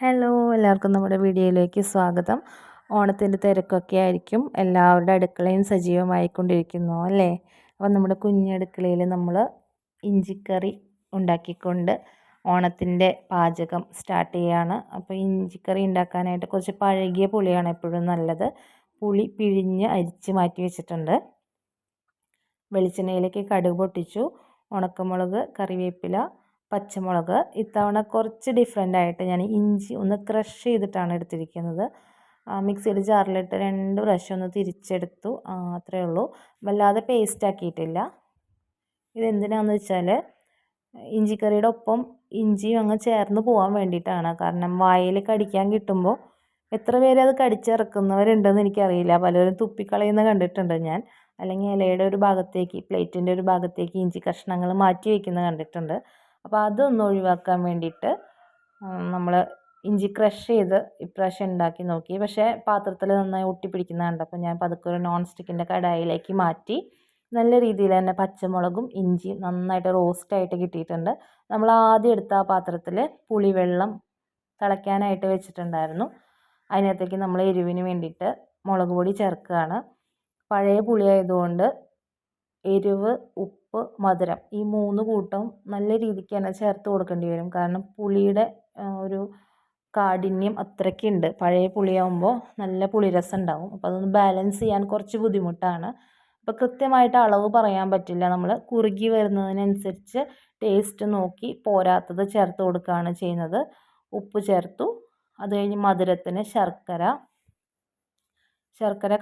Hello, എല്ലാവർക്കും നമ്മുടെ വീഡിയോയിലേക്ക് സ്വാഗതം. ഓണത്തിൻ്റെ തിരക്കൊക്കെ ആയിരിക്കും, എല്ലാവരുടെ അടുക്കളയും സജീവമായിക്കൊണ്ടിരിക്കുന്നു അല്ലേ? അപ്പോൾ നമ്മുടെ കുഞ്ഞടുക്കളയിൽ നമ്മൾ ഇഞ്ചിക്കറി ഉണ്ടാക്കിക്കൊണ്ട് ഓണത്തിൻ്റെ പാചകം സ്റ്റാർട്ട് ചെയ്യുകയാണ്. അപ്പോൾ ഇഞ്ചിക്കറി ഉണ്ടാക്കാനായിട്ട് കുറച്ച് പഴകിയ പുളിയാണ് എപ്പോഴും നല്ലത്. പുളി പിഴിഞ്ഞ് അരിച്ച് മാറ്റി വെച്ചിട്ടുണ്ട്. വെളിച്ചെണ്ണയിലേക്ക് കടുക് പൊട്ടിച്ചു, ഉണക്കമുളക്, കറിവേപ്പില, പച്ചമുളക്. ഇത്തവണ കുറച്ച് ഡിഫറെൻ്റ് ആയിട്ട് ഞാൻ ഇഞ്ചി ഒന്ന് ക്രഷ് ചെയ്തിട്ടാണ് എടുത്തിരിക്കുന്നത്. മിക്സിയുടെ ജാറിലിട്ട് 2 പ്രാവശ്യം ഒന്ന് തിരിച്ചെടുത്തു, അത്രയേ ഉള്ളൂ. വല്ലാതെ പേസ്റ്റ് ആക്കിയിട്ടില്ല. ഇതെന്തിനാണെന്ന് വെച്ചാൽ ഇഞ്ചിക്കറിയുടെ ഒപ്പം ഇഞ്ചിയും അങ്ങ് ചേർന്ന് പോകാൻ വേണ്ടിയിട്ടാണ്. കാരണം വായിൽ കടിക്കാൻ കിട്ടുമ്പോൾ എത്ര പേര് അത് കടിച്ചിറക്കുന്നവരുണ്ടെന്ന് എനിക്കറിയില്ല. പലരും തുപ്പിക്കളയുന്ന കണ്ടിട്ടുണ്ട് ഞാൻ. അല്ലെങ്കിൽ ഇലയുടെ ഒരു ഭാഗത്തേക്ക്, പ്ലേറ്റിൻ്റെ ഒരു ഭാഗത്തേക്ക് ഇഞ്ചി കഷ്ണങ്ങൾ മാറ്റി വയ്ക്കുന്നത് കണ്ടിട്ടുണ്ട്. അപ്പോൾ അതൊന്ന് ഒഴിവാക്കാൻ വേണ്ടിയിട്ട് നമ്മൾ ഇഞ്ചി ക്രഷ് ചെയ്ത് ഇപ്രാവശ്യം ഉണ്ടാക്കി നോക്കി. പക്ഷേ പാത്രത്തിൽ നന്നായി ഒട്ടിപ്പിടിക്കുന്ന കണ്ടപ്പോൾ ഞാൻ പതുക്കെ ഒരു നോൺ സ്റ്റിക്കിൻ്റെ കടായിലേക്ക് മാറ്റി. നല്ല രീതിയിൽ തന്നെ പച്ചമുളകും ഇഞ്ചിയും നന്നായിട്ട് റോസ്റ്റായിട്ട് കിട്ടിയിട്ടുണ്ട്. നമ്മൾ ആദ്യം എടുത്ത ആ പാത്രത്തിൽ പുളിവെള്ളം തിളയ്ക്കാനായിട്ട് വെച്ചിട്ടുണ്ടായിരുന്നു. അതിനകത്തേക്ക് നമ്മൾ എരിവിന് വേണ്ടിയിട്ട് മുളക് പൊടി ചേർക്കുകയാണ്. പഴയ പുളി ആയതുകൊണ്ട് എരിവ്, ഉപ്പ്, മധുരം ഈ 3 കൂട്ടം നല്ല രീതിക്ക് തന്നെ ചേർത്ത് കൊടുക്കേണ്ടി വരും. കാരണം പുളിയുടെ ഒരു കാഠിന്യം അത്രയ്ക്കുണ്ട്. പഴയ പുളിയാകുമ്പോൾ നല്ല പുളിരസം ഉണ്ടാവും. അപ്പോൾ അതൊന്ന് ബാലൻസ് ചെയ്യാൻ കുറച്ച് ബുദ്ധിമുട്ടാണ്. അപ്പോൾ കൃത്യമായിട്ട് അളവ് പറയാൻ പറ്റില്ല. നമ്മൾ കുറുകി വരുന്നതിനനുസരിച്ച് ടേസ്റ്റ് നോക്കി പോരാത്തത് ചേർത്ത് കൊടുക്കുകയാണ് ചെയ്യുന്നത്. ഉപ്പ് ചേർത്തു. അത് കഴിഞ്ഞ് മധുരത്തിന് ശർക്കര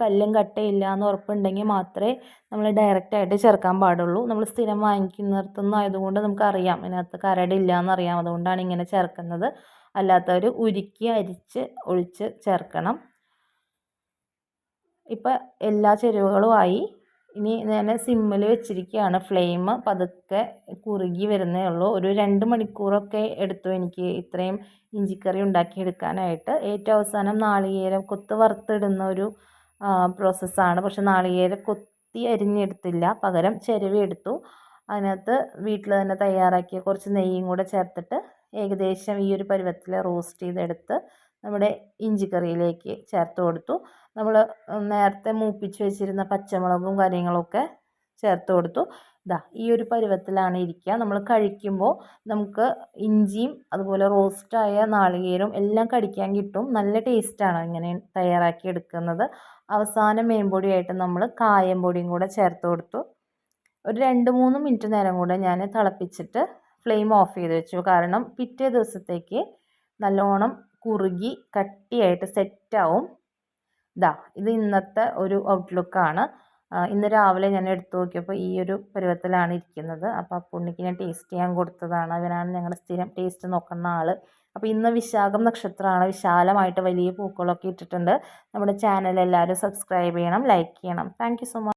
കല്ലും കട്ടയില്ല എന്ന് ഉറപ്പുണ്ടെങ്കിൽ മാത്രമേ നമ്മൾ ഡയറക്റ്റായിട്ട് ചേർക്കാൻ പാടുള്ളൂ. നമ്മൾ സ്ഥിരം വാങ്ങിക്കുന്നിടത്തുനിന്ന് ആയതുകൊണ്ട് നമുക്കറിയാം ഇതിനകത്ത് കരടില്ല എന്നറിയാം. അതുകൊണ്ടാണ് ഇങ്ങനെ ചേർക്കുന്നത്. അല്ലാത്തവർ ഉരുക്കി അരിച്ച് ഒഴിച്ച് ചേർക്കണം. ഇപ്പം എല്ലാ ചേരുവകളും ആയി. ഇനി ഞാൻ സിമ്മിൽ വെച്ചിരിക്കുകയാണ്. ഫ്ലെയിം പതുക്കെ കുറുകി വരുന്നേ ഉള്ളൂ. ഒരു 2 മണിക്കൂറൊക്കെ എടുത്തു എനിക്ക് ഇത്രയും ഇഞ്ചിക്കറി ഉണ്ടാക്കിയെടുക്കാനായിട്ട്. ഏറ്റവും അവസാനം നാളികേരം കൊത്ത് വറുത്തിടുന്ന ഒരു പ്രോസസ്സാണ്. പക്ഷെ നാളികേരം കൊത്തി അരിഞ്ഞെടുത്തില്ല, പകരം ചിരവി എടുത്തു. അതിനകത്ത് വീട്ടിൽ തന്നെ തയ്യാറാക്കിയ കുറച്ച് നെയ്യും കൂടെ ചേർത്തിട്ട് ഏകദേശം ഈ ഒരു പരുവത്തിൽ റോസ്റ്റ് ചെയ്തെടുത്ത് നമ്മുടെ ഇഞ്ചിക്കറിയിലേക്ക് ചേർത്ത് കൊടുത്തു. നമ്മൾ നേരത്തെ മൂപ്പിച്ച് വെച്ചിരുന്ന പച്ചമുളകും കാര്യങ്ങളൊക്കെ ചേർത്ത് കൊടുത്തു. ഈ ഒരു പരുവത്തിലാണ് ഇരിക്കുക. നമ്മൾ കഴിക്കുമ്പോൾ നമുക്ക് ഇഞ്ചിയും അതുപോലെ റോസ്റ്റായ നാളികേരവും എല്ലാം കടിക്കാൻ കിട്ടും. നല്ല ടേസ്റ്റാണ് ഇങ്ങനെ തയ്യാറാക്കി എടുക്കുന്നത്. അവസാനം മേമ്പൊടിയായിട്ട് നമ്മൾ കായം പൊടിയും കൂടെ ചേർത്ത് കൊടുത്തു. ഒരു 2-3 മിനിറ്റ് നേരം കൂടെ ഞാൻ തിളപ്പിച്ചിട്ട് ഫ്ലെയിം ഓഫ് ചെയ്ത് വെച്ചു. കാരണം പിറ്റേ ദിവസത്തേക്ക് നല്ലോണം കുറുകി കട്ടിയായിട്ട് സെറ്റാവും. ഇത് ഇന്നത്തെ ഒരു ഔട്ട്ലുക്കാണ്. ഇന്ന് രാവിലെ ഞാൻ എടുത്തു നോക്കിയപ്പോൾ ഈ ഒരു പരുവത്തിലാണ് ഇരിക്കുന്നത്. അപ്പോൾ അപ്പുണ്ണിക്ക് ഞാൻ ടേസ്റ്റ് ചെയ്യാൻ കൊടുത്തതാണ്. അവനാണ് ഞങ്ങളുടെ സ്ഥിരം ടേസ്റ്റ് നോക്കുന്ന ആൾ. അപ്പോൾ ഇന്ന് വിശാഖം നക്ഷത്രമാണ്. വിശാലമായിട്ട് വലിയ പൂക്കളൊക്കെ ഇട്ടിട്ടുണ്ട്. നമ്മുടെ ചാനൽ എല്ലാവരും സബ്സ്ക്രൈബ് ചെയ്യണം, ലൈക്ക് ചെയ്യണം. Thank you so much.